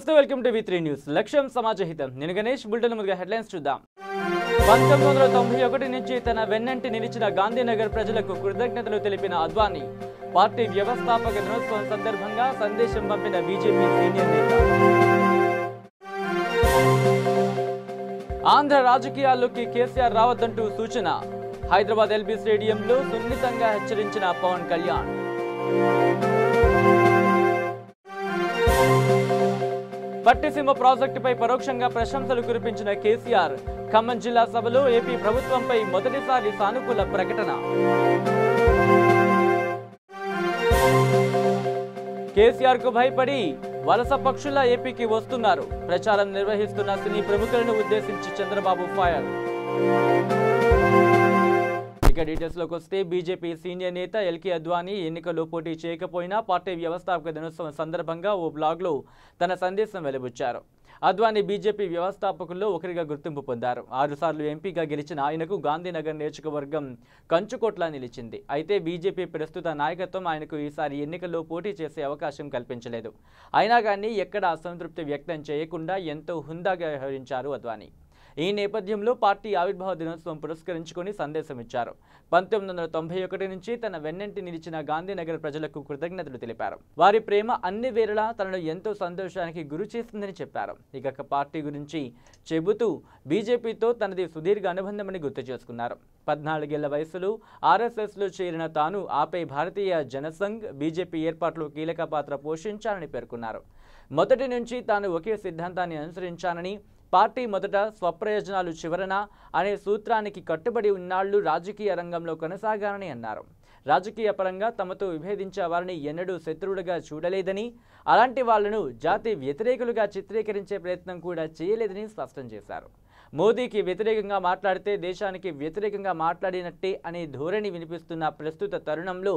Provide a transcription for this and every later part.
నమస్తే welcome to V3 news లక్ష్యం సమాజహితం నేను గణేష్ బులెటిన్ ముందుగా హెడ్లైన్స్ చూద్దాం 1991 నుంచి తన వెన్నంటి నిలిచిన గాంధీనగర్ ప్రజలకు కృతజ్ఞతలు తెలిపిన అద్వానీ పార్టీ వ్యవస్థాపక దినోత్సవం సందర్భంగా సందేశం పంపిన బీజేపీ సీనియర్ నేత ఆంధ్ర రాజకీయాల్లోకి కేసీఆర్ రావద్దంటూ సూచన హైదరాబాద్ ఎల్బీ స్టేడియంలో సున్నితంగా హెచ్చరించిన పవన్ కళ్యాణ్ పట్టిసీమ ప్రాజెక్టుపై పరోక్షంగా ప్రశంసలు కురిపించిన కేసీఆర్ ఖమ్మం జిల్లా సభలో ఏపీ ప్రభుత్వంపై మొదటిసారి సానుకూల ప్రకటన కేసీఆర్ కు భయపడి వలస పక్షుల ఏపీకి వస్తున్నారు ప్రచారం నిర్వహిస్తున్న సినీ ప్రముఖులను ఉద్దేశించి చంద్రబాబు ఫైర్ డీటెయిల్స్ లోకి వస్తే బీజేపీ సీనియర్ నేత ఎల్కే అద్వానీ ఎన్నికల్లో పోటీ చేయకపోయినా పార్టీ వ్యవస్థాపక దినోత్సవం సందర్భంగా ఓ బ్లాగ్లో తన సందేశం వెలువచ్చారు. అద్వానీ బీజేపీ వ్యవస్థాపకుల్లో ఒకరిగా గుర్తింపు పొందారు. 6 సార్లు ఎంపీగా గెలిచిన ఆయనకు గాంధీనగర్ నియోజకవర్గం కంచుకోట్లా నిలిచింది. అయితే బీజేపీ ప్రస్తుత నాయకత్వం ఆయనకు ఈసారి ఎన్నికల్లో పోటీ చేసే అవకాశం కల్పించలేదు. అయినా కానీ ఎక్కడా అసంతృప్తి వ్యక్తం చేయకుండా ఎంతో హుందాగా వ్యవహరించారు అద్వానీ. ఈ నేపథ్యంలో పార్టీ ఆవిర్భావ దినోత్సవం పురస్కరించుకొని సందేశం ఇచ్చారు. 1991 నుంచి తన వెన్నంటి నిలిచిన గాంధీనగర్ ప్రజలకు కృతజ్ఞతలు తెలిపారు. వారి ప్రేమ అన్ని వేళలా తనను ఎంతో సంతోషానికి గురి చేసిందని చెప్పారు. ఇక పార్టీ గురించి చెబుతూ బీజేపీతో తనది సుదీర్ఘ అనుబంధమని గుర్తు చేసుకున్నారు. 14 ఏళ్ల వయసులో ఆర్ఎస్ఎస్లో చేరిన తాను ఆపై భారతీయ జనసంఘ్ బీజేపీ ఏర్పాటులో కీలక పాత్ర పోషించాలని పేర్కొన్నారు. మొదటి నుంచి తాను ఒకే సిద్ధాంతాన్ని అనుసరించానని పార్టీ మొదట స్వప్రయోజనాలు చివరన అనే సూత్రానికి కట్టుబడి ఉన్నాళ్లు రాజకీయ రంగంలో కొనసాగాలని అన్నారు. రాజకీయ పరంగా తమతో విభేదించే వారిని ఎన్నడూ శత్రువులుగా చూడలేదని అలాంటి వాళ్లను జాతి వ్యతిరేకులుగా చిత్రీకరించే ప్రయత్నం కూడా చేయలేదని స్పష్టం చేశారు. మోదీకి వ్యతిరేకంగా మాట్లాడితే దేశానికి వ్యతిరేకంగా మాట్లాడినట్టే అనే ధోరణి వినిపిస్తున్న ప్రస్తుత తరుణంలో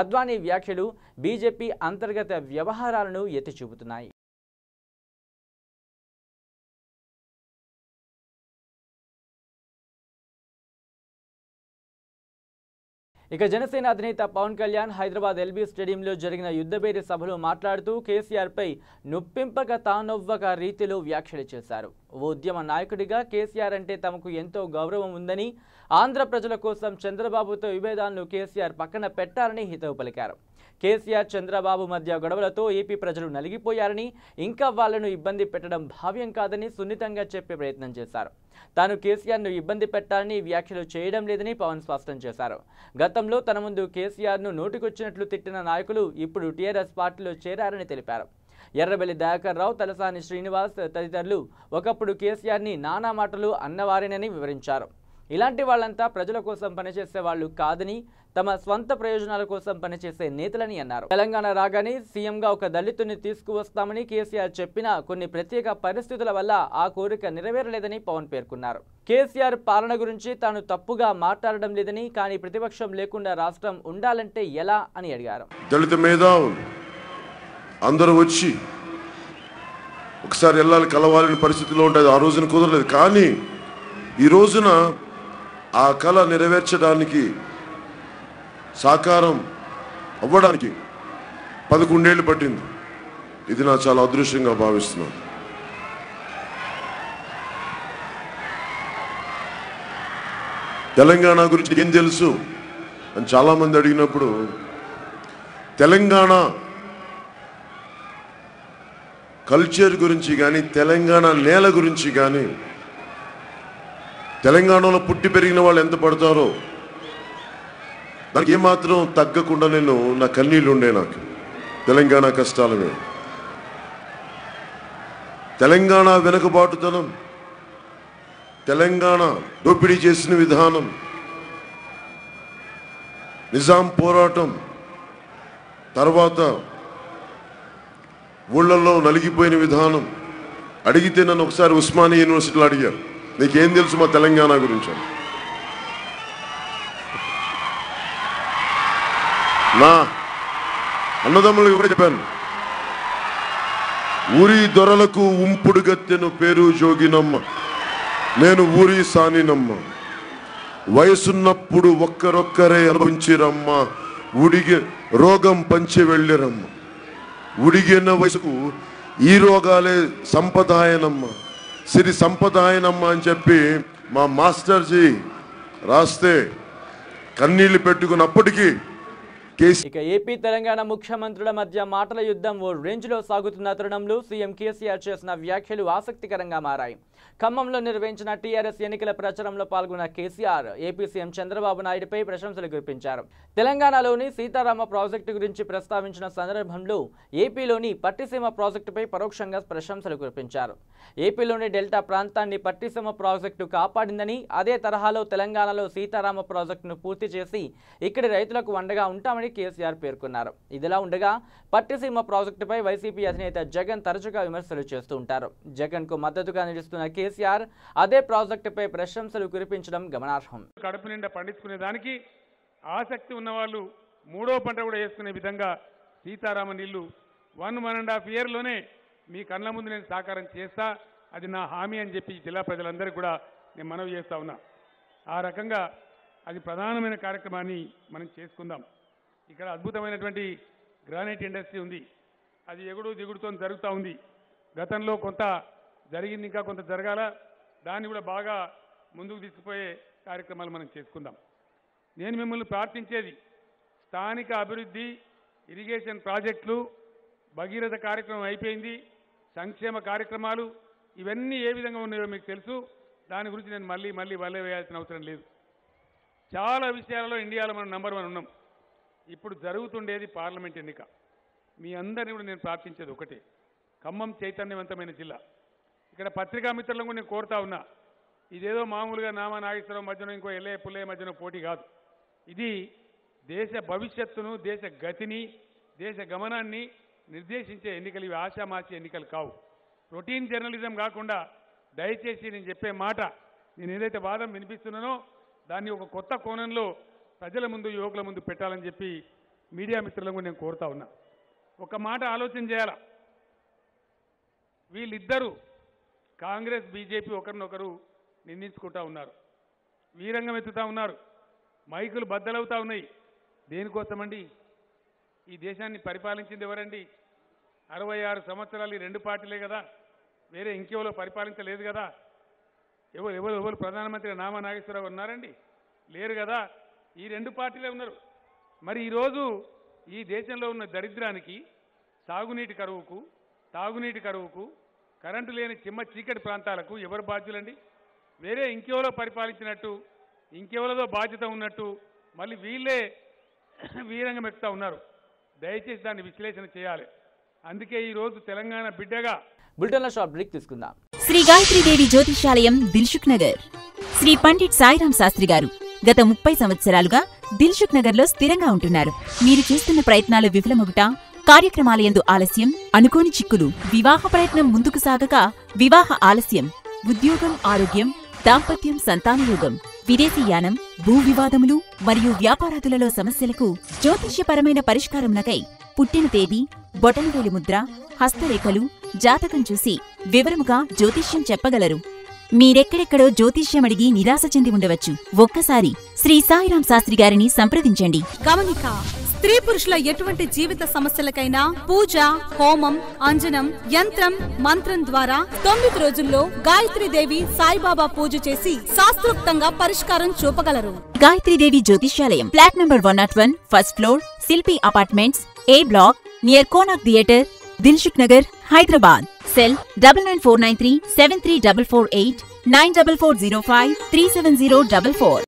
అద్వానీ వ్యాఖ్యలు బీజేపీ అంతర్గత వ్యవహారాలను ఎత్తి చూపుతున్నాయి. ఇక జనసేన అధినేత పవన్ కళ్యాణ్ హైదరాబాద్ ఎల్బీ స్టేడియంలో జరిగిన యుద్ధభేరి సభలో మాట్లాడుతూ కేసీఆర్పై నొప్పింపక తానొవ్వక రీతిలో వ్యాఖ్యలు చేశారు. ఓ ఉద్యమ నాయకుడిగా కేసీఆర్ అంటే తమకు ఎంతో గౌరవం ఉందని, ఆంధ్ర ప్రజల కోసం చంద్రబాబుతో విభేదాలను కేసీఆర్ పక్కన పెట్టారని హితవు పలికారు. కేసీఆర్ చంద్రబాబు మధ్య గొడవలతో ఏపీ ప్రజలు నలిగిపోయారని, ఇంకా వాళ్లను ఇబ్బంది పెట్టడం భావ్యం కాదని సున్నితంగా చెప్పే ప్రయత్నం చేశారు. తాను కేసీఆర్ను ఇబ్బంది పెట్టాలని వ్యాఖ్యలు చేయడం లేదని పవన్ స్పష్టం చేశారు. గతంలో తన ముందు కేసీఆర్ను నోటికొచ్చినట్లు తిట్టిన నాయకులు ఇప్పుడు టీఆర్ఎస్ పార్టీలో చేరారని తెలిపారు. ఎర్రబెల్లి దయాకర్ రావు, తలసాని శ్రీనివాస్ తదితరులు ఒకప్పుడు కేసీఆర్ని నానా మాటలు అన్నవారేనని వివరించారు. ఇలాంటి వాళ్ళంతా ప్రజల కోసం పనిచేసే వాళ్ళు కాదని, తమ స్వంత ప్రయోజనాల కోసం పనిచేసే నేతలని అన్నారు. తెలంగాణ రాగానే సీఎంగా ఒక దళితుని తీసుకువస్తామని కేసీఆర్ చెప్పినా కొన్ని ప్రత్యేక పరిస్థితుల వల్ల ఆ కోరిక నెరవేరలేదని పవన్ పేర్కొన్నారు. కేసీఆర్ పాలన గురించి తాను తప్పుగా మాట్లాడడం లేదని, కానీ ప్రతిపక్షం లేకుండా రాష్ట్రం ఉండాలంటే ఎలా అని అడిగారు. దళిత మేధావులు అందరూ వచ్చి ఒకసారి వెళ్ళాలి, కలవాలని పరిస్థితిలో ఉంటుంది. ఆ రోజున కుదరలేదు. కానీ ఈ రోజున ఆ కళ నెరవేర్చడానికి, సాకారం అవ్వడానికి 11 ఏళ్ళు పట్టింది. ఇది నా చాలా అదృష్టంగా భావిస్తున్నాను. తెలంగాణ గురించి ఏం తెలుసు అని చాలామంది అడిగినప్పుడు, తెలంగాణ కల్చర్ గురించి కానీ, తెలంగాణ నేల గురించి కానీ, తెలంగాణలో పుట్టి పెరిగిన వాళ్ళు ఎంత పడతారో దానికి ఏమాత్రం తగ్గకుండా నా కన్నీళ్ళు ఉండే. నాకు తెలంగాణ కష్టాల మీద, తెలంగాణ వెనుకబాటుతనం, తెలంగాణ దోపిడీ చేసిన విధానం, నిజాం పోరాటం, తర్వాత ఊళ్ళల్లో నలిగిపోయిన విధానం. అడిగితే నన్ను ఒకసారి ఉస్మానియా యూనివర్సిటీలో అడిగారు, నీకేం తెలుసు మా తెలంగాణ గురించి? నా అన్నదమ్ములకు కూడా చెప్పాను. ఊరి దొరలకు ఉంపుడు గత్తెను పేరు జోగినమ్మ, నేను ఊరి సానినమ్మ. వయసున్నప్పుడు ఒక్కరొక్కరే అనుభవించిరమ్మ, ఉడిగి రోగం పంచి వెళ్ళిరమ్మ. ఉడిగిన వయసుకు ఈ రోగాలే సంపదాయనమ్మ, సిరి సంపదాయనమ్మ అని చెప్పి మా మాస్టర్జీ రాస్తే కన్నీళ్లు పెట్టుకున్నప్పటికీ ఇక ఏపీ తెలంగాణ ముఖ్యమంత్రుల మధ్య మాటల యుద్ధం ఓ రేంజ్లో సాగుతున్న తరుణంలో సీఎం కేసీఆర్ చేసిన వ్యాఖ్యలు ఆసక్తికరంగా మారాయి. ఖమ్మంలో నిర్వహించిన టీఆర్ఎస్ ఎన్నికల ప్రచారంలో పాల్గొన్న కేసీఆర్ ఏపీ సీఎం చంద్రబాబు నాయుడుపై ప్రశంసలు కురిపించారు. తెలంగాణలోని సీతారామ ప్రాజెక్టు గురించి ప్రస్తావించిన సందర్భంలో ఏపీలోని పట్టిసీమ ప్రాజెక్టుపై పరోక్షంగా ప్రశంసలు కురిపించారు. ఏపీలోని డెల్టా ప్రాంతాన్ని పట్టిసీమ ప్రాజెక్టు కాపాడిందని, అదే తరహాలో తెలంగాణలో సీతారామ ప్రాజెక్టును పూర్తి చేసి ఇక్కడి రైతులకు అండగా ఉంటామని కేసీఆర్ పేర్కొన్నారు. ఇదిలా ఉండగా పట్టిసీమ ప్రాజెక్టుపై వైసీపీ అధినేత జగన్ తరచుగా విమర్శలు చేస్తూ ఉంటారు. జగన్ కు మద్దతుగా నిలుస్తున్న కేసీఆర్ అదే ప్రాజెక్టుపై ప్రశంసలు కురిపించడం గమనార్హం. కడుపు నిండా పండించుకునే దానికి ఆసక్తి ఉన్న వాళ్ళు మూడో పంట కూడా వేసుకునే విధంగా సీతారామ నీళ్లు 1.5 ఇయర్లోనే మీ కళ్ళ ముందు నేను సాకారం చేస్తా, అది నా హామీ అని చెప్పి జిల్లా ప్రజలందరికీ కూడా నేను మనవి చేస్తా ఉన్నా. ఆ రకంగా అది ప్రధానమైన కార్యక్రమాన్ని మనం చేసుకుందాం. ఇక్కడ అద్భుతమైనటువంటి గ్రానైట్ ఇండస్ట్రీ ఉంది. అది ఎగుడు దిగుడుతో జరుగుతూ ఉంది. గతంలో కొంత జరిగింది, ఇంకా కొంత జరగాల. దాన్ని కూడా బాగా ముందుకు తీసుకుపోయే కార్యక్రమాలు మనం చేసుకుందాం. నేను మిమ్మల్ని ప్రార్థించేది స్థానిక అభివృద్ధి, ఇరిగేషన్ ప్రాజెక్టులు, భగీరథ కార్యక్రమం అయిపోయింది, సంక్షేమ కార్యక్రమాలు ఇవన్నీ ఏ విధంగా ఉన్నాయో మీకు తెలుసు. దాని గురించి నేను మళ్ళీ వల్లే వేయాల్సిన అవసరం లేదు. చాలా విషయాలలో ఇండియాలో మనం నంబర్ 1 ఉన్నాం. ఇప్పుడు జరుగుతుండేది పార్లమెంట్ ఎన్నిక. మీ అందరినీ కూడా నేను ప్రార్థించేది ఒకటే, ఖమ్మం చైతన్యవంతమైన జిల్లా. ఇక్కడ పత్రికా మిత్రులను కూడా నేను కోరుతా ఉన్నా, ఇదేదో మామూలుగా నామా నాగేశ్వరరావు మధ్యన ఇంకో ఎల్లయ్య పుల్లయ్య మధ్యన పోటీ కాదు. ఇది దేశ భవిష్యత్తును, దేశ గతిని, దేశ గమనాన్ని నిర్దేశించే ఎన్నికలు. ఇవి ఆషామాషి ఎన్నికలు కావు. రొటీన్ జర్నలిజం కాకుండా దయచేసి నేను చెప్పే మాట, నేను ఏదైతే వాదం వినిపిస్తున్నానో దాన్ని ఒక కొత్త కోణంలో ప్రజల ముందు, యువకుల ముందు పెట్టాలని చెప్పి మీడియా మిత్రులను కూడా నేను కోరుతా ఉన్నా. ఒక మాట ఆలోచన చేయాల. వీళ్ళిద్దరూ కాంగ్రెస్ బీజేపీ ఒకరినొకరు నిందించుకుంటా ఉన్నారు, వీరంగం ఎత్తుతా ఉన్నారు, మైకులు బద్దలవుతా ఉన్నాయి. దేనికోసమండి? ఈ దేశాన్ని పరిపాలించింది ఎవరండి? 66 సంవత్సరాలు ఈ 2 పార్టీలే కదా, వేరే ఇంకెవరో పరిపాలించలేదు కదా. ఎవరు ప్రధానమంత్రి నామా నాగేశ్వరరావు ఉన్నారండి? లేరు కదా. ఈ 2 పార్టీలే ఉన్నారు. మరి ఈరోజు ఈ దేశంలో ఉన్న దరిద్రానికి, సాగునీటి కరువుకు, తాగునీటి కరువుకు, కరెంటు లేని చిమ్మ చీకటి ప్రాంతాలకు ఎవరు బాధ్యులండి? వేరే ఇంకెవరో పరిపాలించినట్టు, ఇంకెవరిదో బాధ్యత ఉన్నట్టు మళ్ళీ వీళ్ళే వీరంగం ఎక్కుతా ఉన్నారు. దయచేసి దాన్ని విశ్లేషణ చేయాలి. అందుకే ఈరోజు తెలంగాణ బిడ్డగా బులెటిన్లో షార్ట్ బ్రేక్ తీసుకుందాం. శ్రీ గాయత్రీదేవి జ్యోతిషాలయం, దిల్సుఖ్ నగర్. శ్రీ పండిట్ సాయిరాం శాస్త్రి గారు గత 30 సంవత్సరాలుగా దిల్సుఖ్ నగర్ లో స్థిరంగా ఉంటున్నారు. మీరు చేస్తున్న ప్రయత్నాలు విఫలమగుట, కార్యక్రమాలయందు ఆలస్యం, అనుకోని చిక్కులు, వివాహ ప్రయత్నం ముందుకు సాగక వివాహ ఆలస్యం, ఉద్యోగం, ఆరోగ్యం, దాంపత్యం, సంతానయోగం, విదేశీయానం, భూ వివాదములు మరియు వ్యాపారాదులలో సమస్యలకు జ్యోతిష్యపరమైన పరిష్కారమునకై పుట్టిన తేదీ, బొటనవేలు ముద్ర, హస్తరేఖలు, జాతకం చూసి వివరముగా జ్యోతిష్యం చెప్పగలరు. మీరెక్కడెక్కడో జ్యోతిష్యం అడిగి నిరాశ చెంది ఉండవచ్చు. ఒక్కసారి శ్రీ సాయిరాం శాస్త్రి గారిని సంప్రదించండి. గమనిక: స్త్రీ పురుషుల ఎటువంటి జీవిత సమస్యలకైనా పూజ, హోమం, అంజనం, యంత్రం, మంత్రం ద్వారా 9 రోజుల్లో గాయత్రీదేవి సాయిబాబా పూజ చేసి శాస్త్రోక్తంగా పరిష్కారం చూపగలరు. Gayatridevi Jyotishyalayam, flat number 101, first floor, Shilpi apartments, A block, near Konark theatre, Dilsukh Nagar, Hyderabad. Cell 9949373448, 9440537044.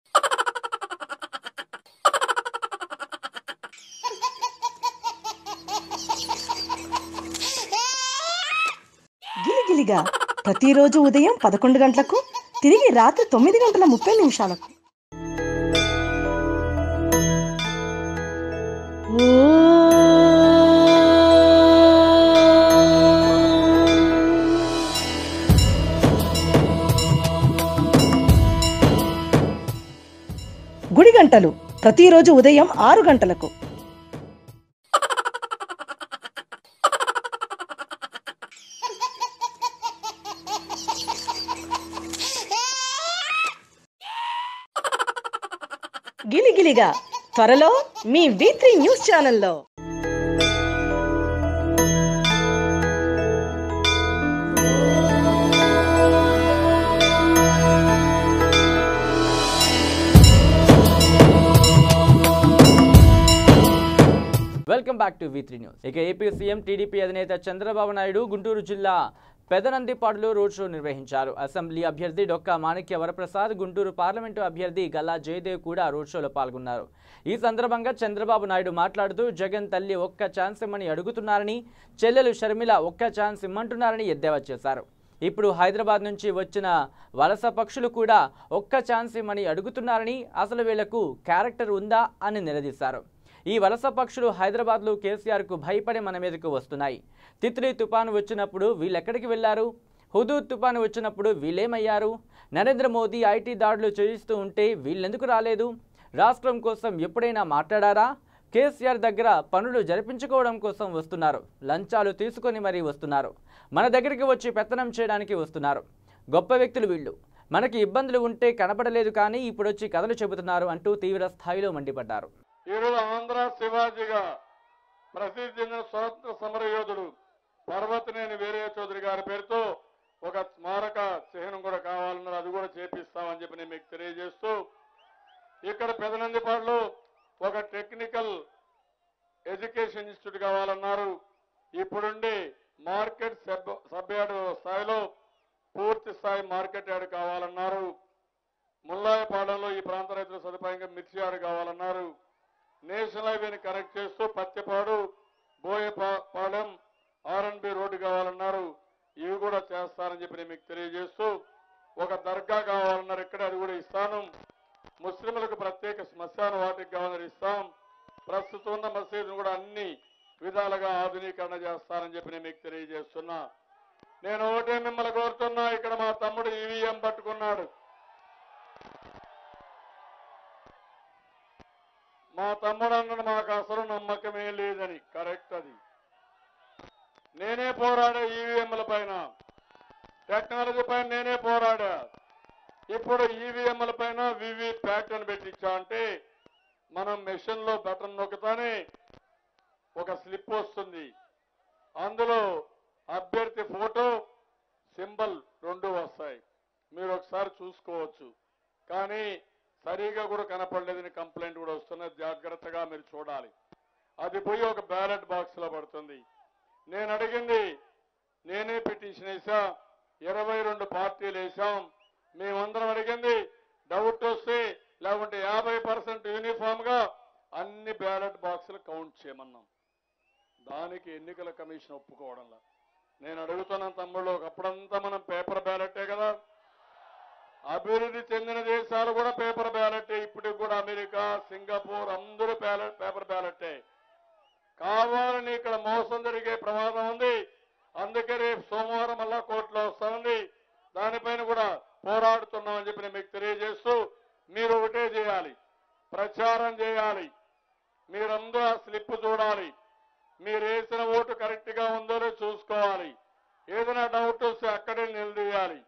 గిలిగిలిగా ప్రతిరోజు ఉదయం 11 గంటలకు, తిరిగి రాత్రి 9:30 గుడి గంటలు ప్రతిరోజు ఉదయం 6 గంటలకు. గిలిగిలిగా త్వరలో మీ V3 న్యూస్ ఛానల్లో. Welcome back to V3 news. ఇక ఏపీ సీఎం టీడీపీ అధినేత చంద్రబాబు నాయుడు గుంటూరు జిల్లా పెదనందిపాడులో రోడ్ షో నిర్వహించారు. అసెంబ్లీ అభ్యర్థి డొక్కా మాణిక్య వరప్రసాద్, గుంటూరు పార్లమెంటు అభ్యర్థి గల్లా జయదేవ్ కూడా రోడ్ షోలో పాల్గొన్నారు. ఈ సందర్భంగా చంద్రబాబు నాయుడు మాట్లాడుతూ జగన్ తల్లి ఒక్క ఛాన్స్ ఇమ్మని అడుగుతున్నారని, చెల్లెలు షర్మిల ఒక్క ఛాన్స్ ఇమ్మంటున్నారని ఎద్దేవా చేశారు. ఇప్పుడు హైదరాబాద్ నుంచి వచ్చిన వలస పక్షులు కూడా ఒక్క ఛాన్స్ ఇమ్మని అడుగుతున్నారని, అసలు వీళ్లకు క్యారెక్టర్ ఉందా అని నిలదీశారు. ఈ వలస పక్షులు హైదరాబాద్లో కేసీఆర్కు భయపడి మన మీదకు వస్తున్నాయి. తిత్లీ తుపాను వచ్చినప్పుడు వీళ్ళెక్కడికి వెళ్లారు? హుదూద్ తుపాను వచ్చినప్పుడు వీళ్ళేమయ్యారు? నరేంద్ర మోదీ ఐటీ దాడులు చేయిస్తూ ఉంటే వీళ్ళెందుకు రాలేదు? రాష్ట్రం కోసం ఎప్పుడైనా మాట్లాడారా? కేసీఆర్ దగ్గర పనులు జరిపించుకోవడం కోసం వస్తున్నారు. లంచాలు తీసుకొని మరీ వస్తున్నారు. మన దగ్గరికి వచ్చి పెత్తనం చేయడానికి వస్తున్నారు. గొప్ప వ్యక్తులు వీళ్ళు. మనకి ఇబ్బందులు ఉంటే కనపడలేదు, కానీ ఇప్పుడొచ్చి కథలు చెబుతున్నారు అంటూ తీవ్ర స్థాయిలో మండిపడ్డారు. ఈరోజు ఆంధ్ర శివాజీగా ప్రసిద్ధి చెందిన స్వాతంత్ర సమరయోధుడు పర్వతనేని వీరయ్య చౌదరి గారి పేరుతో ఒక స్మారక చిహ్నం కూడా కావాలన్నారు. అది కూడా చేపిస్తామని చెప్పి నేను మీకు తెలియజేస్తూ, ఇక్కడ పెదనందిపాడులో ఒక టెక్నికల్ ఎడ్యుకేషన్ ఇన్స్టిట్యూట్ కావాలన్నారు. ఇప్పుడుండి మార్కెట్ సబ్ యార్డ్ స్థాయిలో పూర్తి స్థాయి మార్కెట్ యార్డ్ కావాలన్నారు. ముల్లాయపాలెంలో ఈ ప్రాంత రైతుల సదుపాయంగా మిర్చి యార్డ్ కావాలన్నారు. నేషనల్ హైవేని కనెక్ట్ చేస్తూ పత్తిపాడు, బోయపాలెం, R&B రోడ్డు కావాలన్నారు. ఇవి కూడా చేస్తారని చెప్పి నేను మీకు తెలియజేస్తూ, ఒక దర్గా కావాలన్నారు. ఇక్కడ అది కూడా ఇస్తాను. ముస్లింలకు ప్రత్యేక శ్మశాన వాటికి కావాలని ఇస్తాం. ప్రస్తుతం ఉన్న మసీదును కూడా అన్ని విధాలుగా ఆధునీకరణ చేస్తారని చెప్పి నేను మీకు తెలియజేస్తున్నా. నేను ఒకటే మిమ్మల్ని కోరుతున్నా, ఇక్కడ మా తమ్ముడు EVM పట్టుకున్నాడు. మా తమ్ముడు అన్నాడు మాకు అసలు నమ్మకమే లేదని. కరెక్ట్. అది నేనే పోరాడా. ఈవీఎంల పైన, టెక్నాలజీ పైన నేనే పోరాడా. ఇప్పుడు ఈవీఎంల పైన VVPAT అని పెట్టించా అంటే, మనం మెషిన్ లో బటన్ నొక్కుతానే ఒక స్లిప్ వస్తుంది. అందులో అభ్యర్థి ఫోటో, సింబల్ రెండు వస్తాయి. మీరు ఒకసారి చూసుకోవచ్చు. కానీ సరిగా కూడా కనపడలేదని కంప్లైంట్ కూడా వస్తున్నది. జాగ్రత్తగా మీరు చూడాలి. అది పోయి ఒక బ్యాలెట్ బాక్స్ లో పడుతుంది. నేను అడిగింది, నేనే పిటిషన్ వేసా, 22 పార్టీలు వేసాం. మేమందరం అడిగింది డౌట్ వస్తే లేకుంటే 50% యూనిఫామ్ గా అన్ని బ్యాలెట్ బాక్సులు కౌంట్ చేయమన్నాం. దానికి ఎన్నికల కమిషన్ ఒప్పుకోవడంలా. నేను అడుగుతున్నాను తమ్ముళ్ళు, అప్పుడంతా మనం పేపర్ బ్యాలెటే కదా. అభివృద్ధి చెందిన దేశాలు కూడా పేపర్ బ్యాలెటే. ఇప్పటికి కూడా అమెరికా, సింగపూర్ అందరూ పేపర్ బ్యాలెటే. కావాలని ఇక్కడ మోసం జరిగే ప్రమాదం ఉంది. అందుకే రేపు సోమవారం మళ్ళా కోర్టులో వస్తా ఉంది. దానిపైన కూడా పోరాడుతున్నామని చెప్పి నేను మీకు తెలియజేస్తూ, మీరు ఒకటే చేయాలి, ప్రచారం చేయాలి. మీరందరూ ఆ స్లిప్ చూడాలి. మీరు వేసిన ఓటు కరెక్ట్ గా ఉందో చూసుకోవాలి. ఏదైనా డౌట్ వస్తే అక్కడే నిలదీయాలి.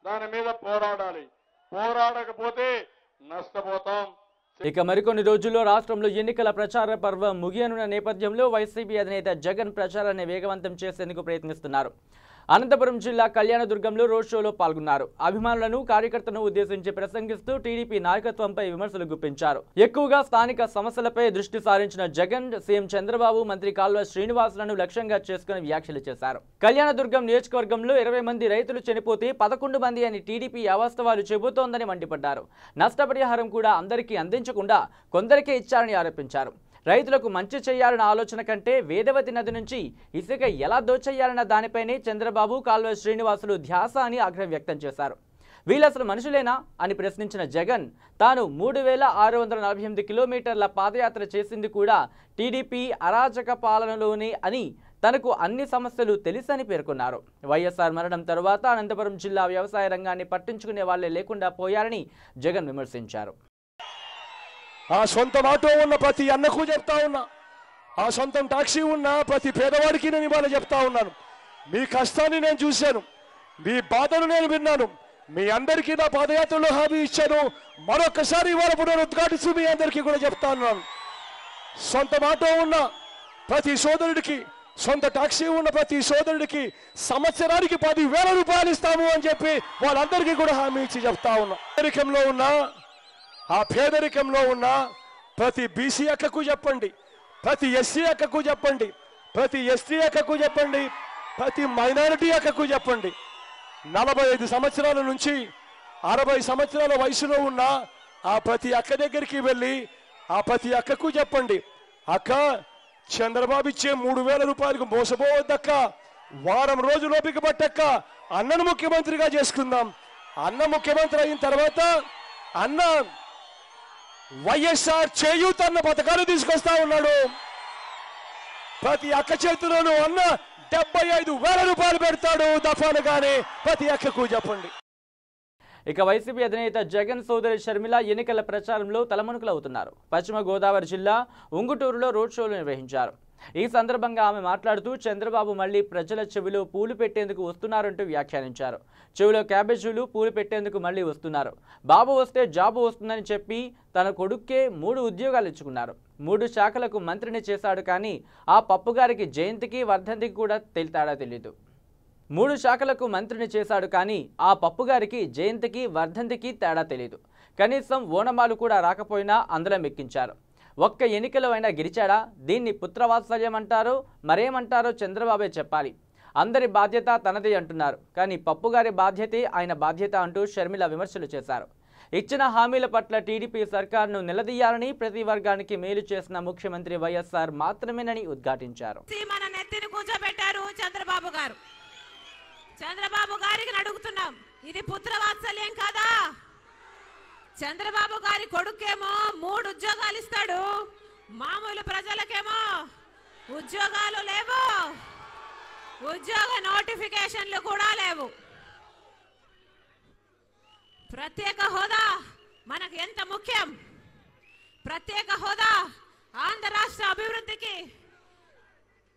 దాని మీద పోరాడాలి. పోరాడకపోతే నష్టపోతాం. ఇక మరికొన్ని రోజుల్లో రాష్ట్రంలో ఎన్నికల ప్రచార పర్వం ముగియనున్న నేపథ్యంలో వైసీపీ అధినేత జగన్ ప్రచారాన్ని వేగవంతం చేసేందుకు ప్రయత్నిస్తున్నారు. అనంతపురం జిల్లా కళ్యాణదుర్గంలో రోడ్ షోలో పాల్గొన్నారు. అభిమానులను, కార్యకర్తలను ఉద్దేశించి ప్రసంగిస్తూ టీడీపీ నాయకత్వంపై విమర్శలు గుప్పించారు. ఎక్కువగా స్థానిక సమస్యలపై దృష్టి సారించిన జగన్ సీఎం చంద్రబాబు, మంత్రి కాల్వ శ్రీనివాసులను లక్ష్యంగా చేసుకుని వ్యాఖ్యలు చేశారు. కళ్యాణదుర్గం నియోజకవర్గంలో 20 మంది రైతులు చనిపోతే 11 మంది అని టీడీపీ అవాస్తవాలు చెబుతోందని మండిపడ్డారు. నష్టపరిహారం కూడా అందరికీ అందించకుండా కొందరికే ఇచ్చారని ఆరోపించారు. రైతులకు మంచి చేయాలన్న ఆలోచన కంటే వేదవతి నది నుంచి ఇసుక ఎలా దోచేయాలన్న దానిపైనే చంద్రబాబు, కాల్వ శ్రీనివాసులు ధ్యాస అని ఆగ్రహం వ్యక్తం చేశారు. వీళ్ళు అసలు మనుషులేనా అని ప్రశ్నించిన జగన్, తాను 3648 కిలోమీటర్ల పాదయాత్ర చేసింది కూడా టీడీపీ అరాచక పాలనలోనే అని, తనకు అన్ని సమస్యలు తెలుసని పేర్కొన్నారు. వైఎస్ఆర్ మరణం తరువాత అనంతపురం జిల్లా వ్యవసాయ రంగాన్ని పట్టించుకునే వాళ్లే లేకుండా పోయారని జగన్ విమర్శించారు. ఆ సొంతం ఆటో ఉన్న ప్రతి అన్నకు చెప్తా ఉన్నా, ఆ సొంతం టాక్సీ ఉన్న ప్రతి పేదవాడికి నేను ఇవాళ చెప్తా ఉన్నాను. మీ కష్టాన్ని నేను చూశాను, మీ బాధను నేను విన్నాను. మీ అందరికీ నా పాదయాత్రలో హామీ ఇచ్చాను. మరొకసారి ఇవాళ పునరుద్ఘాటిస్తూ మీ అందరికీ కూడా చెప్తా ఉన్నాను. సొంత ఆటో ఉన్న ప్రతి సోదరుడికి, సొంత టాక్సీ ఉన్న ప్రతి సోదరుడికి సంవత్సరానికి 10,000 రూపాయలు ఇస్తాము అని చెప్పి వాళ్ళందరికీ కూడా హామీ ఇచ్చి చెప్తా ఉన్నా. పేదరికంలో ఉన్న ప్రతి బీసీ అక్కకు చెప్పండి, ప్రతి ఎస్సీ అక్కకు చెప్పండి, ప్రతి ఎస్టీ అక్కకు చెప్పండి, ప్రతి మైనారిటీ అక్కకు చెప్పండి. 45 సంవత్సరాల నుంచి 60 సంవత్సరాల వయసులో ఉన్న ఆ ప్రతి అక్క దగ్గరికి వెళ్ళి ఆ ప్రతి అక్కకు చెప్పండి, అక్క చంద్రబాబు ఇచ్చే 3,000 రూపాయలకు మోసపోవద్దక్క, వారం రోజులు ఓపిక పట్టక్క, అన్నను ముఖ్యమంత్రిగా చేసుకుందాం. అన్న ముఖ్యమంత్రి అయిన తర్వాత అన్న వైఎస్ఆర్ చేయూత అన్న పథకాలు తీసుకొస్తా ఉన్నాడు. ప్రతి అక్క చేతిలోనూ అన్న 75,000 రూపాయలు పెడతాడు దఫాలుగానే. ప్రతి అక్కకు చెప్పండి. ఇక వైసీపీ అధినేత జగన్ సోదరి షర్మిల ఎన్నికల ప్రచారంలో తలమునకలవుతున్నారు. పశ్చిమ గోదావరి జిల్లా ఉంగుటూరులో రోడ్ షోలు నిర్వహించారు. ఈ సందర్భంగా ఆమె మాట్లాడుతూ చంద్రబాబు మళ్లీ ప్రజల చెవిలో పూలు పెట్టేందుకు వస్తున్నారంటూ వ్యాఖ్యానించారు. చెవిలో క్యాబేజీలు పూలు పెట్టేందుకు మళ్లీ వస్తున్నారు. బాబు వస్తే జాబు వస్తుందని చెప్పి తన కొడుక్కే 3 ఉద్యోగాలు ఇచ్చుకున్నారు. 3 శాఖలకు మంత్రిని చేశాడు. కానీ ఆ పప్పుగారికి జయంతికి వర్ధంతికి కూడా తేడా తెలీదు. 3 శాఖలకు మంత్రిని చేశాడు. కానీ ఆ పప్పుగారికి జయంతికి వర్ధంతికి తేడా తెలీదు. కనీసం ఓనమాలు కూడా రాకపోయినా అందులో మెక్కించారు. ఒక్క ఎన్నికలో అయినా గెలిచాడా? దీన్ని పుత్రవాత్సల్యం అంటారో మరేమంటారో చంద్రబాబే చెప్పాలి. అందరి బాధ్యత తనదే అంటున్నారు. కానీ పప్పుగారి బాధ్యతే ఆయన బాధ్యత అంటూ షర్మిల విమర్శలు చేశారు. ఇచ్చిన హామీల పట్ల టీడీపీ సర్కార్ను నిలదీయాలని, ప్రతి వర్గానికి మేలు చేసిన ముఖ్యమంత్రి వైఎస్ఆర్ మాత్రమేనని ఉద్ఘాటించారు. మన నెత్తిని కూర్చోబెట్టారు చంద్రబాబు గారు. చంద్రబాబు గారికి అడుగుతున్నాం, ఇది పుత్రవాత్సల్యం కాదా? చంద్రబాబు గారి కొడుకేమో 3 ఉద్యోగాలు ఇస్తాడు, మామూలు ప్రజలకేమో ఉద్యోగాలు లేవు, ఉద్యోగ నోటిఫికేషన్లు కూడా లేవు. ప్రత్యేక హోదా మనకు ఎంత ముఖ్యం. ప్రత్యేక హోదా ఆంధ్ర రాష్ట్ర అభివృద్ధికి,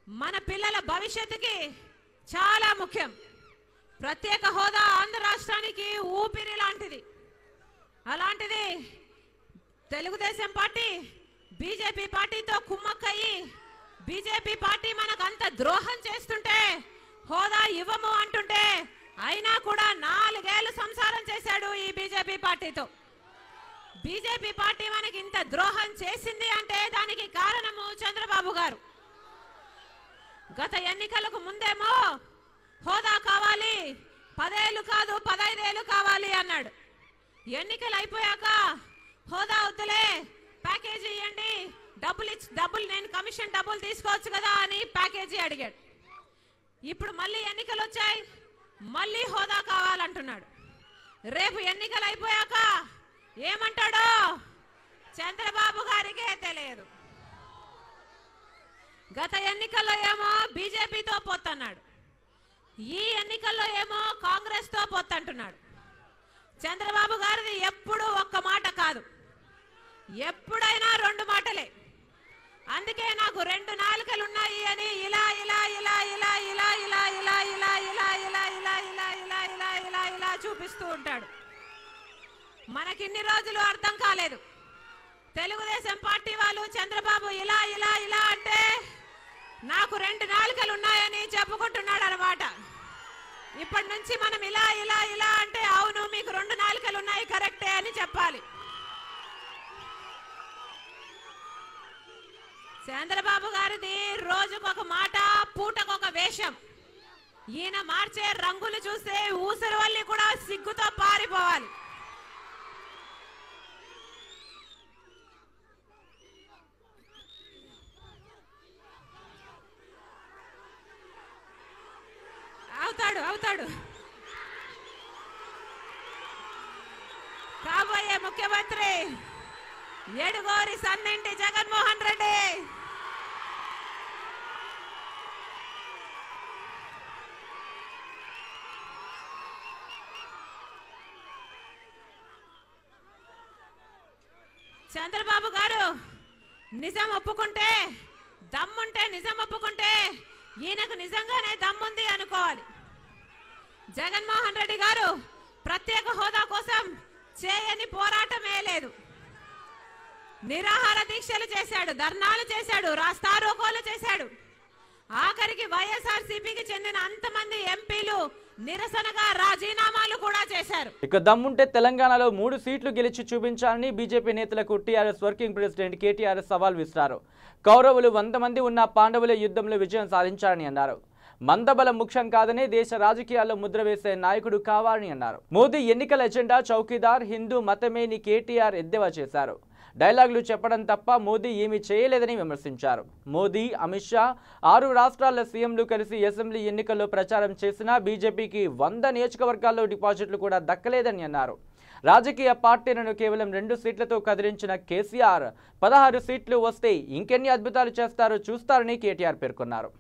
మన పిల్లల భవిష్యత్తుకి చాలా ముఖ్యం. ప్రత్యేక హోదా ఆంధ్ర రాష్ట్రానికి ఊపిరి లాంటిది. అలాంటిది తెలుగుదేశం పార్టీ బీజేపీ పార్టీతో కుమ్మక్కయ్యి బీజేపీ పార్టీ మనకు అంత ద్రోహం చేస్తుంటే, హోదా ఇవ్వము అంటుంటే, అయినా కూడా 4 ఏళ్లు సంసారం చేశాడు ఈ బీజేపీ పార్టీతో. బీజేపీ పార్టీ మనకి ఇంత ద్రోహం చేసింది అంటే దానికి కారణము చంద్రబాబు గారు. గత ఎన్నికలకు ముందేమో హోదా కావాలి, 10 ఏళ్ళు కాదు 15 ఏళ్ళు కావాలి అన్నాడు. ఎన్నికలు అయిపోయాక హోదా వద్దులే, ప్యాకేజీ ఇవ్వండి, డబ్బులు నేను కమిషన్ డబ్బులు తీసుకోవచ్చు కదా అని ప్యాకేజీ అడిగాడు. ఇప్పుడు మళ్ళీ ఎన్నికలు వచ్చాయి, మళ్ళీ హోదా కావాలంటున్నాడు. రేపు ఎన్నికలు అయిపోయాక ఏమంటాడో చంద్రబాబు గారికే తెలియదు. గత ఎన్నికల్లో ఏమో బీజేపీతో పొత్తన్నాడు, ఈ ఎన్నికల్లో ఏమో కాంగ్రెస్ తో పొత్తంటున్నాడు. చంద్రబాబు గారిది ఎప్పుడు ఒక్క మాట కాదు, ఎప్పుడైనా 2 మాటలే. అందుకే నాకు 2 నాలుకలు ఉన్నాయి అని ఇలా ఇలా ఇలా ఇలా ఇలా ఇలా ఇలా ఇలా ఇలా ఇలా ఇలా ఇలా ఇలా ఇలా ఇలా ఇలా చూపిస్తూ ఉంటాడు. మనకిన్ని రోజులు అర్థం కాలేదు. తెలుగుదేశం పార్టీ వాళ్ళు చంద్రబాబు ఇలా ఇలా ఇలా అంటే నాకు 2 నాలుకలు ఉన్నాయని చెప్పుకుంటున్నాడు అన్నమాట. ఇప్పటి నుంచి మనం ఇలా ఇలా ఇలా అంటే అవును మీకు 2 నాలుకలు ఉన్నాయి కరెక్టే అని చెప్పాలి. చంద్రబాబు గారిది రోజుకొక మాట, పూటకొక వేషం. ఈయన మార్చే రంగులు చూస్తే ఊసరి వల్లి కూడా సిగ్గుతో పారిపోవాలి. అవుతాడు కాబోయే ముఖ్యమంత్రి ఎడుగోరి సన్నింటి జగన్మోహన్ రెడ్డి. చంద్రబాబు గారు నిజం ఒప్పుకుంటే, దమ్ముంటే నిజం ఒప్పుకుంటే ఈయనకు నిజంగానే దమ్ముంది అనుకోవాలి. జగన్మోహన్ రెడ్డి గారు ప్రత్యేక హోదా కోసం చేయని పోరాటమే లేదు. నిరాహార దీక్షలు చేశాడు, ధర్నాలు చేశాడు, రాస్తారోకోలు చేశాడు. ఆఖరికి వైఎస్ఆర్సీపీకి చెందిన అంతమంది ఎంపీలు నిరసనగా రాజీనామాలు కూడా చేశారు. ఇక దమ్ముంటే తెలంగాణలో 3 సీట్లు గెలిచి చూపించాలని బీజేపీ నేతలకు టీఆర్ఎస్ వర్కింగ్ ప్రెసిడెంట్ కేటీఆర్ సవాల్ విసిరారు. కౌరవులు 100 మంది ఉన్న పాండవుల యుద్ధంలో విజయం సాధించారని అన్నారు. మందబలం ముఖ్యం కాదని దేశ రాజకీయాల్లో ముద్ర వేసే నాయకుడు కావాలని అన్నారు. మోదీ ఎన్నికల ఎజెండా చౌకీదార్ హిందూ మతమేని కేటీఆర్ ఎద్దేవా చేశారు. డైలాగులు చెప్పడం తప్ప మోదీ ఏమీ చేయలేదని విమర్శించారు. మోదీ, అమిత్ షా 6 రాష్ట్రాల సీఎంలు కలిసి అసెంబ్లీ ఎన్నికల్లో ప్రచారం చేసినా బీజేపీకి 100 నియోజకవర్గాల్లో డిపాజిట్లు కూడా దక్కలేదని అన్నారు. రాజకీయ పార్టీలను కేవలం 2 సీట్లతో కదిలించిన కేసీఆర్ 16 సీట్లు వస్తే ఇంకెన్ని అద్భుతాలు చేస్తారో చూస్తారని కేటీఆర్ పేర్కొన్నారు.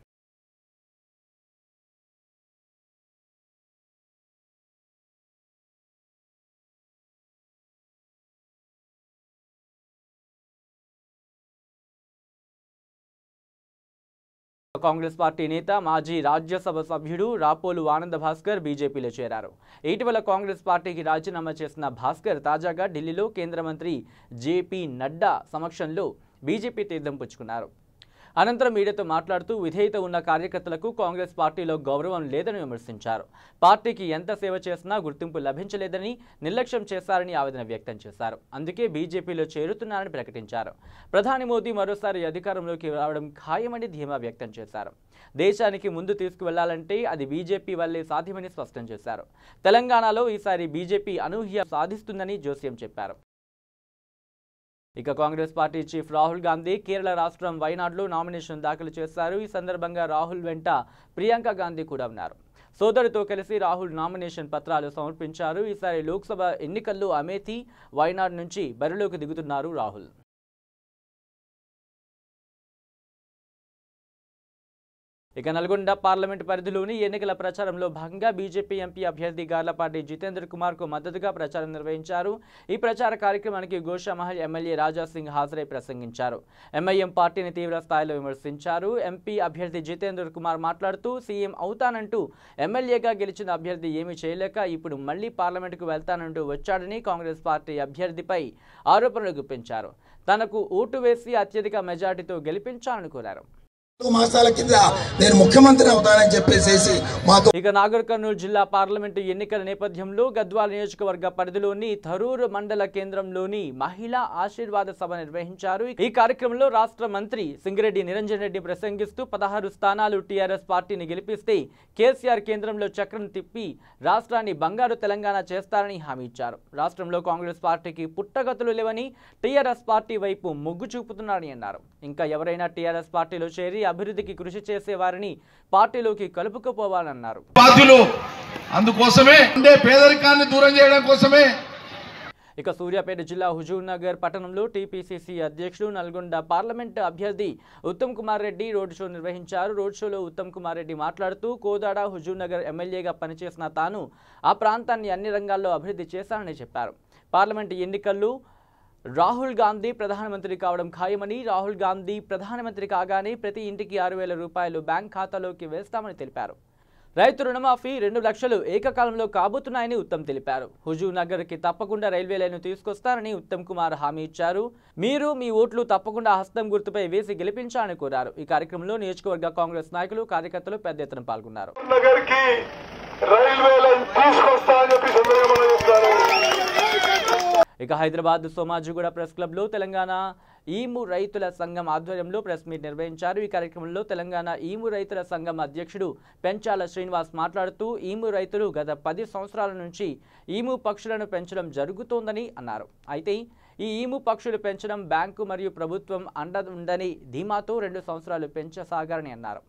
కాంగ్రెస్ పార్టీ నేత మాజీ రాజ్యసభ సభ్యుడు రాపోలు ఆనంద భాస్కర్ బీజేపీలో చేరారు. ఇటీవల కాంగ్రెస్ పార్టీకి రాజీనామా చేసిన భాస్కర్ తాజాగా ఢిల్లీలో కేంద్ర మంత్రి జేపీ నడ్డా సమక్షంలో బీజేపీ తీర్థం పుచ్చుకున్నారు. అనంతరం మీడియాతో మాట్లాడుతూ విధేయత ఉన్న కార్యకర్తలకు కాంగ్రెస్ పార్టీలో గౌరవం లేదని విమర్శించారు. పార్టీకి ఎంత సేవ చేసినా గుర్తింపు లభించలేదని, నిర్లక్ష్యం చేశారని ఆవేదన వ్యక్తం చేశారు. అందుకే బీజేపీలో చేరుతున్నారని ప్రకటించారు. ప్రధాని మోదీ మరోసారి అధికారంలోకి రావడం ఖాయమని ధీమా వ్యక్తం చేశారు. దేశానికి ముందు తీసుకువెళ్లాలంటే అది బీజేపీ వల్లే సాధ్యమని స్పష్టం చేశారు. తెలంగాణలో ఈసారి బీజేపీ అనూహ్య సాధిస్తుందని జోస్యం చెప్పారు. ఇక కాంగ్రెస్ పార్టీ చీఫ్ రాహుల్ గాంధీ కేరళ రాష్ట్రం వైనాడ్లో నామినేషన్ దాఖలు చేశారు. ఈ సందర్భంగా రాహుల్ వెంట ప్రియాంక గాంధీ కూడా ఉన్నారు. సోదరుతో కలిసి రాహుల్ నామినేషన్ పత్రాలు సమర్పించారు. ఈసారి లోక్సభ ఎన్నికల్లో అమేథీ, వైనాడ్ నుంచి బరిలోకి దిగుతున్నారు రాహుల్. ఇక నల్గొండ పార్లమెంట్ పరిధిలోని ఎన్నికల ప్రచారంలో భాగంగా బీజేపీ ఎంపీ అభ్యర్థి గార్లపాటి జితేంద్ర కుమార్ కు మద్దతుగా ప్రచారం నిర్వహించారు. ఈ ప్రచార కార్యక్రమానికి గోషామహల్ ఎమ్మెల్యే రాజాసింగ్ హాజరై ప్రసంగించారు. ఎంఐఎం పార్టీని తీవ్ర స్థాయిలో విమర్శించారు. ఎంపీ అభ్యర్థి జితేంద్ర కుమార్ మాట్లాడుతూ సీఎం అవుతానంటూ ఎమ్మెల్యేగా గెలిచిన అభ్యర్థి ఏమీ చేయలేక ఇప్పుడు మళ్లీ పార్లమెంటుకు వెళ్తానంటూ వచ్చాడని కాంగ్రెస్ పార్టీ అభ్యర్థిపై ఆరోపణలు గుప్పించారు. తనకు ఓటు వేసి అత్యధిక మెజార్టీతో గెలిపించాలని కోరారు. మాసాల కింద నేను ముఖ్యమంత్రి అవుతానని చెప్పేసి ఇక నాగర్ కర్నూలు జిల్లా పార్లమెంటు ఎన్నికల నేపథ్యంలో గద్వాల నియోజకవర్గ పరిధిలోని థరూర్ మండల కేంద్రంలోని మహిళా ఆశీర్వాద సభ నిర్వహించారు. ఈ కార్యక్రమంలో రాష్ట్ర మంత్రి సింగిరెడ్డి నిరంజన్ రెడ్డి ప్రసంగిస్తూ 16 స్థానాలు టీఆర్ఎస్ పార్టీని గెలిపిస్తే కేసీఆర్ కేంద్రంలో చక్రం తిప్పి రాష్ట్రాన్ని బంగారు తెలంగాణ చేస్తారని హామీ ఇచ్చారు. రాష్ట్రంలో కాంగ్రెస్ పార్టీకి పుట్టగతులు లేవని టీఆర్ఎస్ పార్టీ వైపు మొగ్గు చూపుతున్నారని అన్నారు. ఇంకా ఎవరైనా టీఆర్ఎస్ పార్టీలో చేరి అభివృద్ధికి కృషి చేసే వారిని పార్టీలోకి కలుపుకుపోవాలన్నారు. అందుకోసమే పేదరికాన్ని దూరం చేయడం కోసమే. ఇక సూర్యాపేట జిల్లా హుజూర్ నగర్ పట్టణంలో టీపీసీసీ అధ్యక్షుడు నల్గొండ పార్లమెంట్ అభ్యర్థి ఉత్తమ్ కుమార్ రెడ్డి రోడ్ షో నిర్వహించారు. రోడ్ షోలో ఉత్తమ్ కుమార్ రెడ్డి మాట్లాడుతూ కోదాడ హుజూర్ నగర్ ఎమ్మెల్యేగా పనిచేసిన తాను ఆ ప్రాంతాన్ని అన్ని రంగాల్లో అభివృద్ధి చేశానని చెప్పారు. పార్లమెంట్ ఎన్నికల్లో రాహుల్ గాంధీ ప్రధానమంత్రి కావడం ఖాయమని, రాహుల్ గాంధీ ప్రధానమంత్రి కాగానే ప్రతి ఇంటికి 6,000 రూపాయలు బ్యాంక్ ఖాతాలోకి వేస్తామని తెలిపారు. రైతు రుణమాఫీ 2 లక్షలు ఏకకాలంలో కాబోతున్నాయని ఉత్తమ్ తెలిపారు. హుజూర్ నగర్ కి తప్పకుండా రైల్వే లైన్ తీసుకొస్తారని ఉత్తమ్ కుమార్ హామీ ఇచ్చారు. మీరు మీ ఓట్లు తప్పకుండా హస్తం గుర్తుపై వేసి గెలిపించాలని కోరారు. ఈ కార్యక్రమంలో నియోజకవర్గ కాంగ్రెస్ నాయకులు, కార్యకర్తలు పెద్ద ఎత్తున పాల్గొన్నారు. ఇక హైదరాబాద్ సోమాజిగూడ ప్రెస్ క్లబ్ లో తెలంగాణ ఈము రైతుల సంఘం ఆధ్వర్యంలో ప్రెస్ మీట్ నిర్వహించారు. ఈ కార్యక్రమంలో తెలంగాణ ఈము రైతుల సంఘం అధ్యక్షుడు పెంచాల శ్రీనివాస్ మాట్లాడుతూ ఈము రైతులు గత 10 సంవత్సరాల నుంచి ఈము పక్షులను పెంచడం జరుగుతోందని అన్నారు. అయితే ఈ ఈము పక్షులు పెంచడం బ్యాంకు మరియు ప్రభుత్వం అండ ఉందని ధీమాతో 2 సంవత్సరాలు పెంచసాగారని అన్నారు.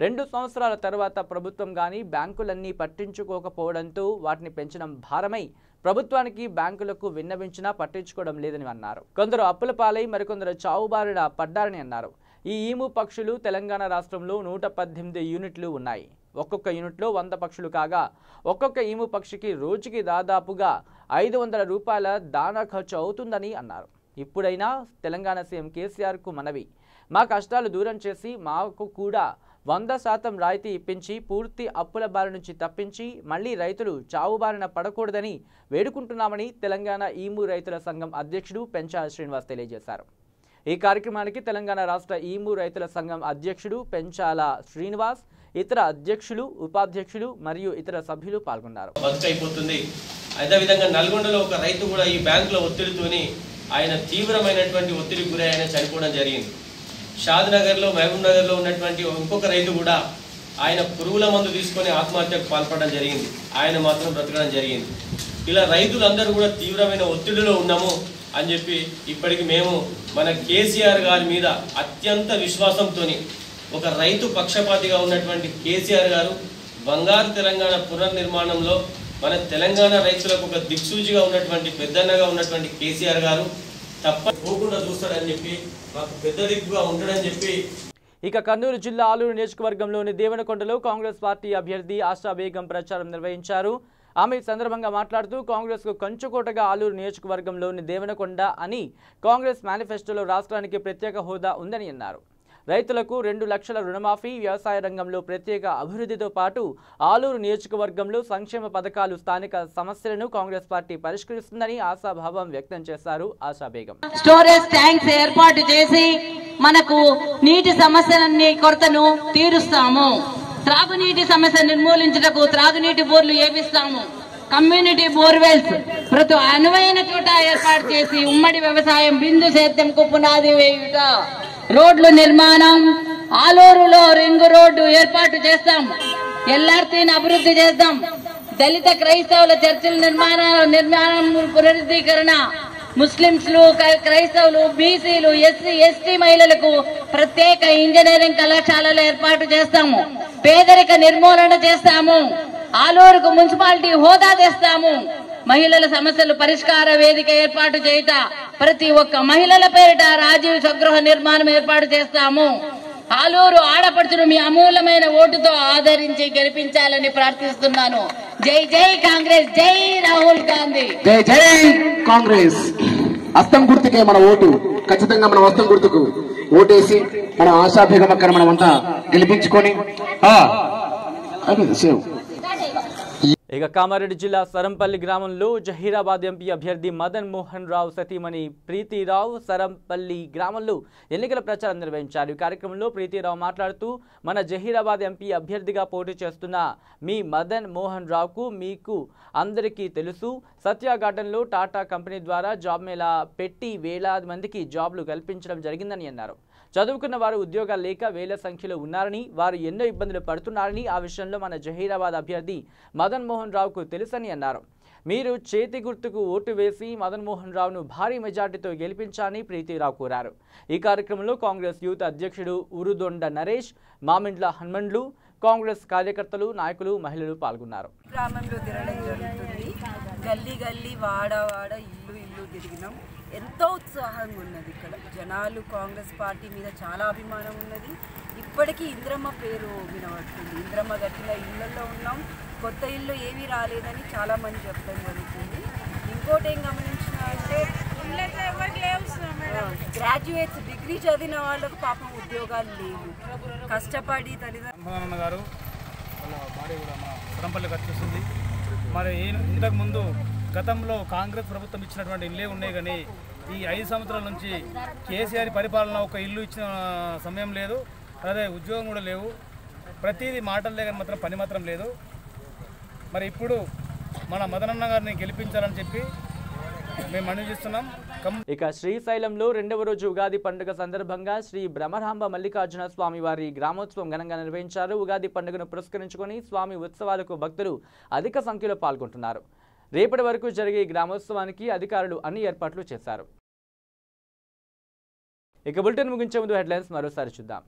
2 సంవత్సరాల తర్వాత ప్రభుత్వం గాని బ్యాంకులన్నీ పట్టించుకోకపోవడంతో వాటిని పెంచడం భారమై ప్రభుత్వానికి బ్యాంకులకు విన్నవించినా పట్టించుకోవడం లేదని అన్నారు. కొందరు అప్పుల పాలై మరికొందరు చావుబారిన పడ్డారని అన్నారు. ఈ ఈము పక్షులు తెలంగాణ రాష్ట్రంలో 118 యూనిట్లు ఉన్నాయి. ఒక్కొక్క యూనిట్లో 100 పక్షులు కాగా ఒక్కొక్క ఈము పక్షికి రోజుకి దాదాపుగా 500 రూపాయల దానా ఖర్చు అవుతుందని అన్నారు. ఇప్పుడైనా తెలంగాణ సీఎం కేసీఆర్ కు మనవి, మా కష్టాలు దూరం చేసి మాకు కూడా 100% రాయితీ ఇప్పించి పూర్తి అప్పుల బారి నుంచి తప్పించి మళ్లీ రైతులు చావుబారిన పడకూడదని వేడుకుంటున్నామని తెలంగాణ ఈము రైతుల సంఘం అధ్యక్షుడు పెంచాల శ్రీనివాస్ తెలియజేశారు. ఈ కార్యక్రమానికి తెలంగాణ రాష్ట్ర ఈము రైతుల సంఘం అధ్యక్షుడు పెంచాల శ్రీనివాస్, ఇతర అధ్యక్షులు, ఉపాధ్యక్షులు మరియు ఇతర సభ్యులు పాల్గొన్నారు. అయిపోతుంది. అదేవిధంగా నల్గొండలో ఒక రైతు కూడా ఈ బ్యాంకుల ఒత్తిడితోని ఆయన తీవ్రమైనటువంటి ఒత్తిడికి గురై ఆయన చనిపోవడం జరిగింది. షాద్ నగర్లో, మహబూబ్ నగర్లో ఉన్నటువంటి ఇంకొక రైతు కూడా ఆయన పురుగుల మందు తీసుకొని ఆత్మహత్యకు పాల్పడడం జరిగింది. ఆయన మాత్రం బ్రతకడం జరిగింది. ఇలా రైతులందరూ కూడా తీవ్రమైన ఒత్తిడిలో ఉన్నాము అని చెప్పి ఇప్పటికి మేము మన కేసీఆర్ గారి మీద అత్యంత విశ్వాసంతో ఒక రైతు పక్షపాతిగా ఉన్నటువంటి కేసీఆర్ గారు బంగారు తెలంగాణ పునర్నిర్మాణంలో మన తెలంగాణ రైతులకు ఒక దిక్సూచిగా ఉన్నటువంటి పెద్దన్నగా ఉన్నటువంటి కేసీఆర్ గారు తప్పకుండా చూస్తాడని చెప్పి మాకు పెద్ద దిక్కుగా ఉంటాడని చెప్పి. ఇక కర్నూలు జిల్లా ఆలూరు నియోజకవర్గంలోని దేవనకొండలో కాంగ్రెస్ పార్టీ అభ్యర్థి ఆశా బేగం ప్రచారం నిర్వహించారు. ఆమె ఈ సందర్భంగా మాట్లాడుతూ కాంగ్రెస్కు కంచుకోటగా ఆలూరు నియోజకవర్గంలోని దేవనకొండ అని కాంగ్రెస్ మేనిఫెస్టోలో రాష్ట్రానికి ప్రత్యేక హోదా ఉందని అన్నారు. రైతులకు 2 లక్షల రుణమాఫీ, వ్యవసాయ రంగంలో ప్రత్యేక అభివృద్ధితో పాటు ఆలూరు నియోజకవర్గంలో సంక్షేమ పథకాలు, స్థానిక సమస్యలను కాంగ్రెస్ పార్టీ పరిష్కరిస్తుందని ఆశాభావం వ్యక్తం చేశారు ఆశా బేగం. స్టోరేజ్ ట్యాంక్స్ ఏర్పాటు చేసి మనకు నీటి సమస్యలన్నీ కొరతను తీరుస్తాము. త్రాగునీటి సమస్య నిర్మూలించుటకు త్రాగునీటి బోర్లు ఏపిస్తాము. కమ్యూనిటీ బోర్వెల్స్ ప్రతి అనువైన చోట ఏర్పాటు చేసి ఉమ్మడి వ్యవసాయం బిందు సేద్యంకు పునాది వేయుట. రోడ్లు నిర్మాణం, ఆలూరులో రింగు రోడ్డు ఏర్పాటు చేస్తాం. ఎల్ఆర్టీని అభివృద్ధి చేద్దాం. దళిత క్రైస్తవుల చర్చిల నిర్మాణం పునరుద్ధీకరణ, ముస్లింలు, క్రైస్తవులు, బీసీలు, ఎస్సీ, ఎస్టీ మహిళలకు ప్రత్యేక ఇంజనీరింగ్ కళాశాలలు ఏర్పాటు చేస్తాము. పేదరిక నిర్మూలన చేస్తాము. ఆలూరుకు మున్సిపాలిటీ హోదా తెస్తాము. మహిళల సమస్యలు పరిష్కార వేదిక ఏర్పాటు చేయుట, ప్రతి ఒక్క మహిళల పేరిట రాజీవ్ స్వగృహ నిర్మాణం ఏర్పాటు చేస్తాము. ఆలూరు ఆడపడుచును మీ అమూల్యమైన ఓటుతో ఆదరించి గెలిపించాలని ప్రార్థిస్తున్నాను. జై జై కాంగ్రెస్, జై రాహుల్ గాంధీ. జై జై కాంగ్రెస్. హస్తం గుర్తుకే మన ఓటు. ఖచ్చితంగా మనం హస్తం గుర్తుకు ఓటేసి మన ఆశా బేగం అక్కడ మనం అంతా గెలిపించుకొని ఇక కామారెడ్డి జిల్లా సరంపల్లి గ్రామంలో జహీరాబాద్ ఎంపీ అభ్యర్థి మదన్ మోహన్ రావు సతీమణి ప్రీతిరావు సరంపల్లి గ్రామంలో ఎన్నికల ప్రచారం నిర్వహించారు. ఈ కార్యక్రమంలో ప్రీతిరావు మాట్లాడుతూ మన జహీరాబాద్ ఎంపీ అభ్యర్థిగా పోటీ చేస్తున్న మీ మదన్ మోహన్ రావుకు మీకు అందరికీ తెలుసు. సత్య గార్డెన్లో టాటా కంపెనీ ద్వారా జాబ్ మేళా పెట్టి వేలాది మందికి జాబ్లు కల్పించడం జరిగిందని అన్నారు. చదువుకున్న వారు ఉద్యోగాలు లేక వేల సంఖ్యలో ఉన్నారని, వారు ఎన్నో ఇబ్బందులు పడుతున్నారని, ఆ విషయంలో మన జహీరాబాద్ అభ్యర్థి మదన్ మోహన్ రావుకు తెలుసని అన్నారు. మీరు చేతి గుర్తుకు ఓటు వేసి మదన్ మోహన్ రావును భారీ మెజార్టీతో గెలిపించాలని ప్రీతిరావు కోరారు. ఈ కార్యక్రమంలో కాంగ్రెస్ యూత్ అధ్యక్షుడు ఉరుదొండ నరేష్, మామిండ్ల హనుమండ్లు, కాంగ్రెస్ కార్యకర్తలు, నాయకులు, మహిళలు పాల్గొన్నారు. గ్రామంలో తిరగడం జరుగుతుంది. గల్లీ గల్లీ, వాడ వాడ, ఇల్లు ఇల్లు తిరిగినాం. ఎంతో ఉత్సాహంగా ఉన్నది. ఇక్కడ జనాలు కాంగ్రెస్ పార్టీ మీద చాలా అభిమానం ఉన్నది. ఇప్పటికీ ఇంద్రమ్మ పేరు వినబడుతుంది. ఇంద్రమ్మ గట్టిన ఇళ్లలో ఉన్నాం. కొత్త ఇల్లు ఏమీ రాలేదని చాలా మంది చెప్పడం జరుగుతుంది. ఇంకోటి ఏం గమనించిన అంటే గ్రాడ్యుయేట్స్, డిగ్రీ చదివిన వాళ్ళకు పాపం ఉద్యోగాలు లేవు. కష్టపడి తల్లిదండ్రులు గారు వాళ్ళ భార్య కూడా మా సరంపల్లికి వచ్చేస్తుంది. మరి ఇంతకుముందు గతంలో కాంగ్రెస్ ప్రభుత్వం ఇచ్చినటువంటి ఇల్లే ఉన్నాయి, కానీ ఈ 5 సంవత్సరాల నుంచి కేసీఆర్ పరిపాలన ఒక ఇల్లు ఇచ్చిన సమయం లేదు. అదే ఉద్యోగం కూడా లేవు. ప్రతిదీ మాటలే కానీ మాత్రం పని మాత్రం లేదు. మరి ఇప్పుడు మన మదనన్న గారిని గెలిపించాలని చెప్పి మేము మనవి చేస్తున్నాం. ఇక శ్రీశైలంలో 2వ రోజు ఉగాది పండుగ సందర్భంగా శ్రీ బ్రహ్మరాంబ మల్లికార్జున స్వామి వారి గ్రామోత్సవం ఘనంగా నిర్వహించారు. ఉగాది పండుగను పురస్కరించుకొని స్వామి ఉత్సవాలకు భక్తులు అధిక సంఖ్యలో పాల్గొంటున్నారు. రేపటి వరకు జరిగే గ్రామోత్సవానికి అధికారులు అన్ని ఏర్పాట్లు చేశారు. ఇక బులెటిన్ ముగించే ముందు హెడ్లైన్స్ మరోసారి చూద్దాం.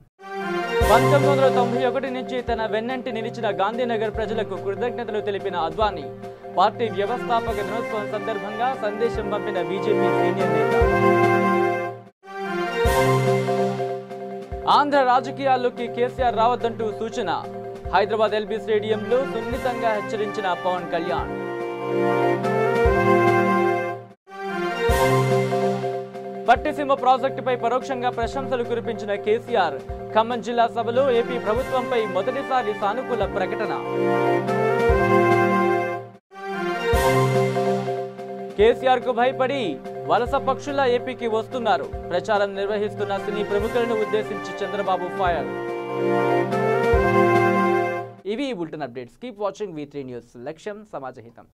1991 నుంచి తన వెన్నంటి నిలిచిన గాంధీనగర్ ప్రజలకు కృతజ్ఞతలు తెలిపిన అద్వానీ, పార్టీ వ్యవస్థాపక దినోత్సవం సందర్భంగా సందేశం పంపిన బీజేపీ సీనియర్ నేత. ఆంధ్ర రాజకీయాల్లోకి కేసీఆర్ రావద్దంటూ సూచన. హైదరాబాద్ ఎల్బీ స్టేడియంలో సున్నితంగా హెచ్చరించిన పవన్ కళ్యాణ్. పట్టిసీమ ప్రాజెక్టుపై పరోక్షంగా ప్రశంసలు కురిపించిన కేసీఆర్, ఖమ్మం జిల్లా సభలో ఏపీ ప్రభుత్వంపై మొదటిసారి సానుకూల ప్రకటన. కేసీఆర్ కు భయపడి వలస పక్షుల ఏపీకి వస్తున్నారు. ప్రచారం నిర్వహిస్తున్న సినీ ప్రముఖులను ఉద్దేశించి చంద్రబాబు ఫైర్. ఇవి ఈ bulletin updates. Keep watching V3 news. లక్ష్యం సమాజహితం.